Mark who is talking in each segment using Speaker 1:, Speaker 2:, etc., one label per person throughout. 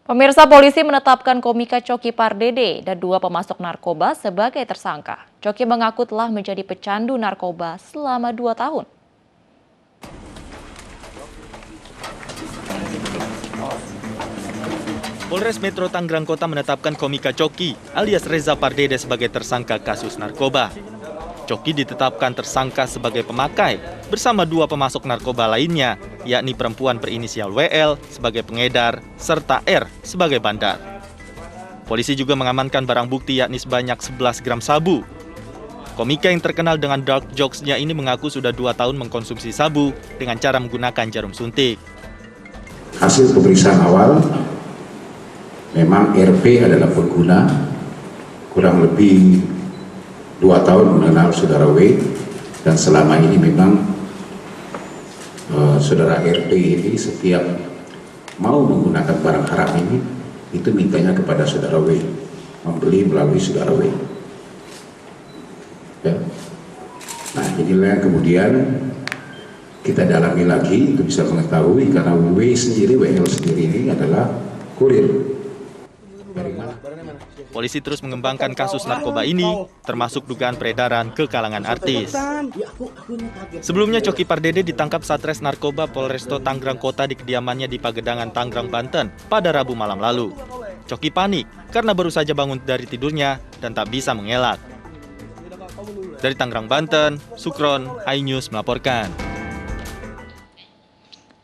Speaker 1: Pemirsa, polisi menetapkan komika Coki Pardede dan 2 pemasok narkoba sebagai tersangka. Coki mengaku telah menjadi pecandu narkoba selama 2 tahun.
Speaker 2: Polres Metro Tangerang Kota menetapkan komika Coki alias Reza Pardede sebagai tersangka kasus narkoba. Coki ditetapkan tersangka sebagai pemakai bersama 2 pemasok narkoba lainnya, yakni perempuan berinisial WL sebagai pengedar, serta R sebagai bandar. Polisi juga mengamankan barang bukti yakni sebanyak 11 gram sabu. Komika yang terkenal dengan dark jokes-nya ini mengaku sudah 2 tahun mengkonsumsi sabu dengan cara menggunakan jarum suntik.
Speaker 3: Hasil pemeriksaan awal, memang RP adalah pengguna, kurang lebih 2 tahun mengenal saudara W, dan selama ini memang saudara RP ini setiap mau menggunakan barang haram ini, itu mintanya kepada saudara W, membeli melalui saudara W. Ya. Nah, inilah yang kemudian kita dalami lagi untuk bisa mengetahui, karena W sendiri, WL sendiri ini adalah kurir.
Speaker 2: Polisi terus mengembangkan kasus narkoba ini, termasuk dugaan peredaran ke kalangan artis. Sebelumnya, Coki Pardede ditangkap Satres Narkoba Polresto Tangerang Kota di kediamannya di Pagedangan, Tangerang, Banten pada Rabu malam lalu. Coki panik karena baru saja bangun dari tidurnya dan tak bisa mengelak. Dari Tangerang, Banten, Sukron, iNews melaporkan.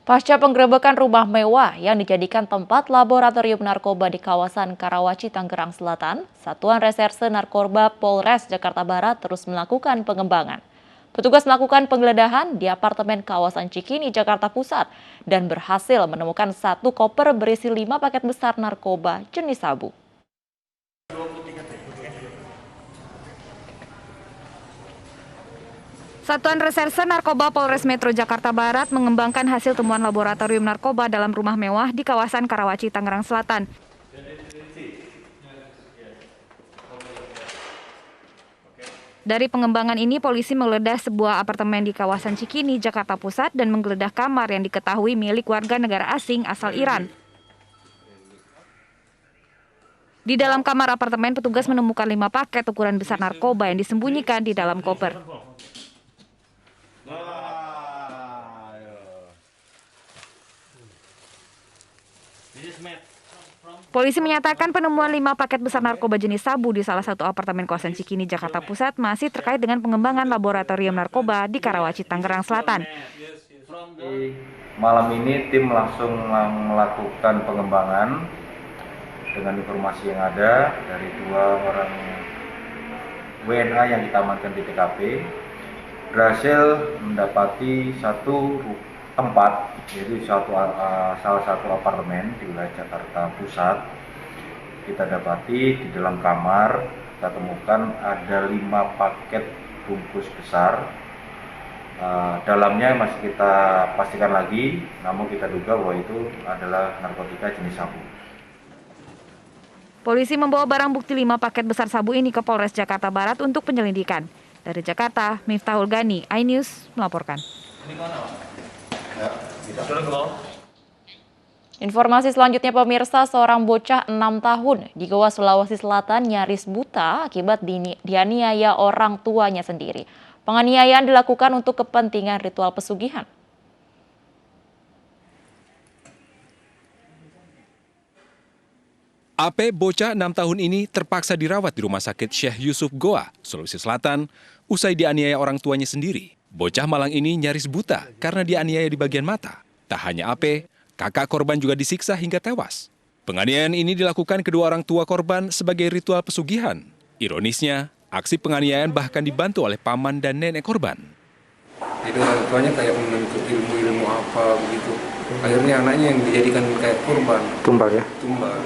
Speaker 1: Pasca penggerebekan rumah mewah yang dijadikan tempat laboratorium narkoba di kawasan Karawaci, Tangerang Selatan, Satuan Reserse Narkoba Polres Jakarta Barat terus melakukan pengembangan. Petugas melakukan penggeledahan di apartemen kawasan Cikini, Jakarta Pusat, dan berhasil menemukan 1 koper berisi 5 paket besar narkoba jenis sabu. Satuan Reserse Narkoba Polres Metro Jakarta Barat mengembangkan hasil temuan laboratorium narkoba dalam rumah mewah di kawasan Karawaci, Tangerang Selatan. Dari pengembangan ini, polisi menggeledah sebuah apartemen di kawasan Cikini, Jakarta Pusat, dan menggeledah kamar yang diketahui milik warga negara asing asal Iran. Di dalam kamar apartemen, petugas menemukan 5 paket ukuran besar narkoba yang disembunyikan di dalam koper. Polisi menyatakan penemuan 5 paket besar narkoba jenis sabu di salah satu apartemen kawasan Cikini, Jakarta Pusat masih terkait dengan pengembangan laboratorium narkoba di Karawaci, Tangerang Selatan.
Speaker 4: Malam ini tim langsung melakukan pengembangan dengan informasi yang ada dari 2 orang WNA yang kita amankan di TKP. Berhasil mendapati 1 tempat, yaitu salah satu apartemen di wilayah Jakarta Pusat. Kita dapati di dalam kamar kita temukan ada 5 paket bungkus besar. Dalamnya masih kita pastikan lagi, namun kita duga bahwa itu adalah narkotika jenis sabu.
Speaker 1: Polisi membawa barang bukti 5 paket besar sabu ini ke Polres Jakarta Barat untuk penyelidikan. Dari Jakarta, Miftahul Gani, iNews melaporkan. Informasi selanjutnya, pemirsa, seorang bocah 6 tahun di Goa, Sulawesi Selatan nyaris buta akibat dianiaya orang tuanya sendiri. Penganiayaan dilakukan untuk kepentingan ritual pesugihan.
Speaker 5: AP, bocah 6 tahun ini terpaksa dirawat di Rumah Sakit Syekh Yusuf Goa, Sulawesi Selatan, usai dianiaya orang tuanya sendiri. Bocah malang ini nyaris buta karena dianiaya di bagian mata. Tak hanya AP, kakak korban juga disiksa hingga tewas. Penganiayaan ini dilakukan kedua orang tua korban sebagai ritual pesugihan. Ironisnya, aksi penganiayaan bahkan dibantu oleh paman dan nenek korban.
Speaker 6: Jadi orang tuanya kayak menuntut ilmu-ilmu apa begitu. Akhirnya anaknya yang dijadikan kayak korban. Tumbal ya? Tumbal.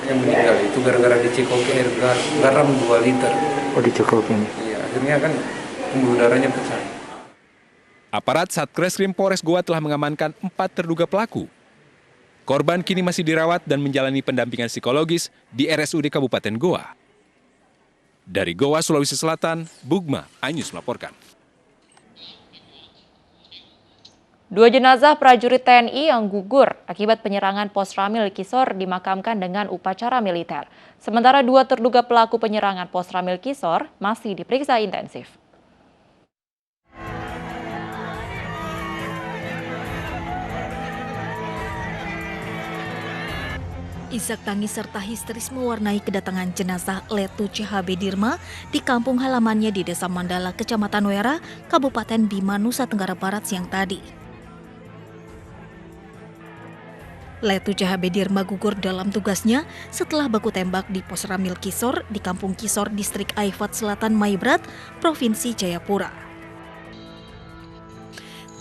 Speaker 6: Yang meninggal itu gara-gara dicekoki air garam 2 liter. Oh, dicekoki? Iya, akhirnya kan pembuluh darahnya pecah.
Speaker 5: Aparat Satreskrim Polres Goa telah mengamankan 4 terduga pelaku. Korban kini masih dirawat dan menjalani pendampingan psikologis di RSUD Kabupaten Goa. Dari Goa, Sulawesi Selatan, Bugma, iNews melaporkan.
Speaker 1: Dua jenazah prajurit TNI yang gugur akibat penyerangan pos Ramil Kisor dimakamkan dengan upacara militer. Sementara dua terduga pelaku penyerangan pos Ramil Kisor masih diperiksa intensif.
Speaker 7: Isak tangis serta histeris mewarnai kedatangan jenazah Letu CHB Dirma di kampung halamannya di Desa Mandala, Kecamatan Wera, Kabupaten Bima, Nusa Tenggara Barat siang tadi. Letu CHB Dirma gugur dalam tugasnya setelah baku tembak di pos Ramil Kisor di Kampung Kisor, Distrik Aifat Selatan, Maibrat, Provinsi Jayapura.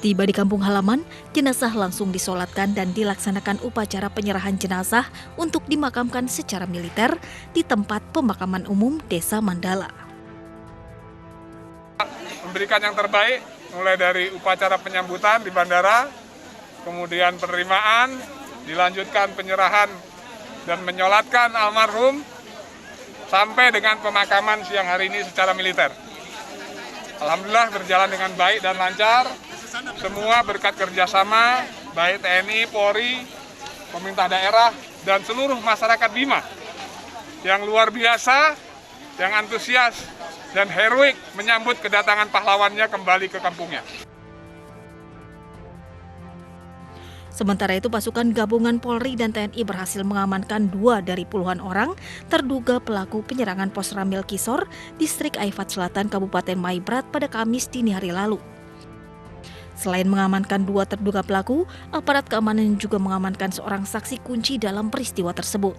Speaker 7: Tiba di kampung halaman, jenazah langsung disolatkan dan dilaksanakan upacara penyerahan jenazah untuk dimakamkan secara militer di tempat pemakaman umum Desa Mandala.
Speaker 8: Memberikan yang terbaik, mulai dari upacara penyambutan di bandara, kemudian penerimaan, dilanjutkan penyerahan dan menyolatkan almarhum, sampai dengan pemakaman siang hari ini secara militer. Alhamdulillah berjalan dengan baik dan lancar. Semua berkat kerjasama baik TNI, Polri, pemerintah daerah, dan seluruh masyarakat Bima yang luar biasa, yang antusias dan heroik menyambut kedatangan pahlawannya kembali ke kampungnya.
Speaker 7: Sementara itu, pasukan gabungan Polri dan TNI berhasil mengamankan 2 dari puluhan orang terduga pelaku penyerangan pos Ramil Kisor, Distrik Aifat Selatan, Kabupaten Maibrat pada Kamis dini hari lalu. Selain mengamankan 2 terduga pelaku, aparat keamanan juga mengamankan seorang saksi kunci dalam peristiwa tersebut.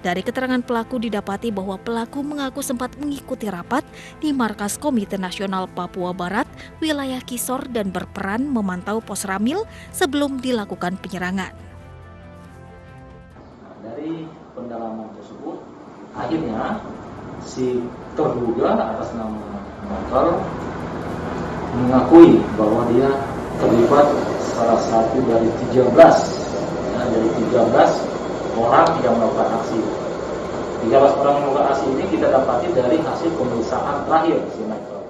Speaker 7: Dari keterangan pelaku didapati bahwa pelaku mengaku sempat mengikuti rapat di Markas Komite Nasional Papua Barat, wilayah Kisor, dan berperan memantau pos Ramil sebelum dilakukan penyerangan.
Speaker 9: Dari pendalaman tersebut, akhirnya si terduga atas nama Michael mengakui bahwa dia terlibat salah satu dari 13 orang yang melakukan aksi. 13 orang yang melakukan aksi ini kita dapati dari hasil pemeriksaan terakhir si Michael.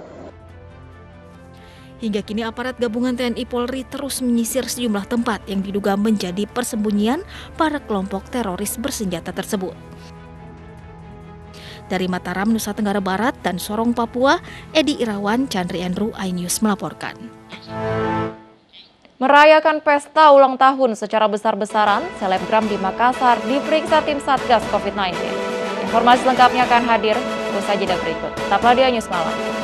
Speaker 7: Hingga kini aparat gabungan TNI Polri terus menyisir sejumlah tempat yang diduga menjadi persembunyian para kelompok teroris bersenjata tersebut. Dari Mataram, Nusa Tenggara Barat, dan Sorong, Papua, Edi Irawan, Chandri Andrew, iNews melaporkan.
Speaker 1: Merayakan pesta ulang tahun secara besar-besaran, selebgram di Makassar diperiksa tim Satgas COVID-19. Informasi lengkapnya akan hadir usai jeda berikut. Tetaplah di iNews Malam.